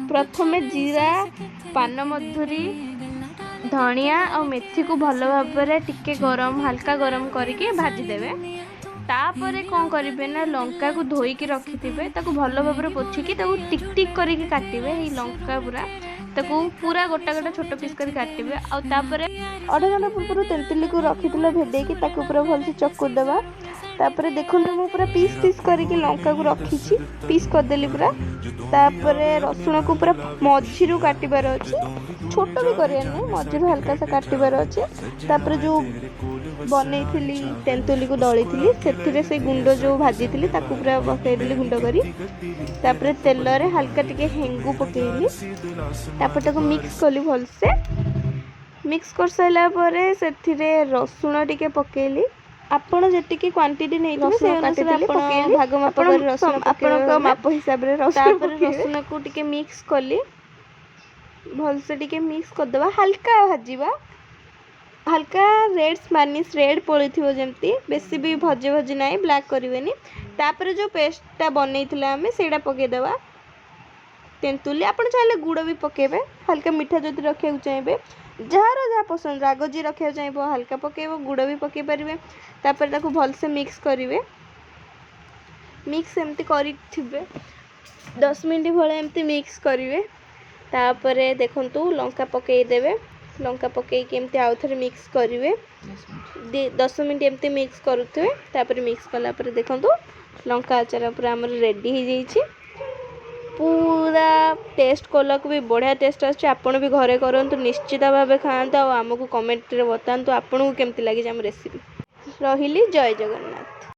प्रथमे जीरा पान मधुरी धनिया और मेथी को भल भाव टिके गरम हल्का गरम करके भाजीदेवे। तापर कौन करेंगे ना लंका को धोईकी रखिथे भल भाव पोछिकी टिक टिक करके काटिबे। लंका पूरा गोटा गोटा छोट पीस कर काटिबे। आउे अधा घंटा पूर्व तेंतुली को रखी भेदेकी पूरा भलसे चकुदेवा। तापर देखो मु पूरा पीस पीस करके लंका को रखी पीस करदेली पूरा। तापर रसुण को पूरा मझी काटबार अच्छे छोट भी करार नहीं मझी हल्का सा काटबार अच्छे। तापर जो बनई तेंतुली को दली थी से गुंड जो भाजी थी पूरा पकईदेली गुंड करी। तापर तेल रे हल्का टिके हेंगू पकईली तापर ताको मिक्स कली भलसे। मिक्स कर सारा पर से रसुण टिके पकईली। आपण जी क्वांटिटी नहीं भाग माप माप हिसाब से रसुण को टिके मिक्स कली भलसे टिके मिक्स करदे हल्का भाजवा हल्का रेड स्पानिश रेड पड़ी थी जमती बेसी भी भजे भजी ना ब्लैक करेनि। तापर जो पेस्टा बनई आम से पकईदेवा तेंतुली आप चाहिए गुड़ भी पकेबे हल्का मीठा जो रखा चाहिए जार जहाँ पसंद राग जी रखा चाहिए हल्का पकेब गुड़ भी पकई पारे। तापर ताको भलसे मिक्स करेंगे मिक्स एमती करें 10 मिनट भाई एमती मिक्स करेंगे। तापर देखु लंका पकईदेवे लंका पकईकी एमती आउ थे मिक्स करेंगे 10 मिनट एमती मिक्स करुवे। तापर मिक्स कलापर देखु लंका आचार पूरा आमर रेडी हो जाइए। पूरा टेस्ट कला को भी बढ़िया टेस्ट आछे। आपण भी घरे करंतु निश्चित भाव खाआंतु आमको कमेंट रे बतांतु आपन को केमती लागी हम रेसिपी। रहिली जय जगन्नाथ।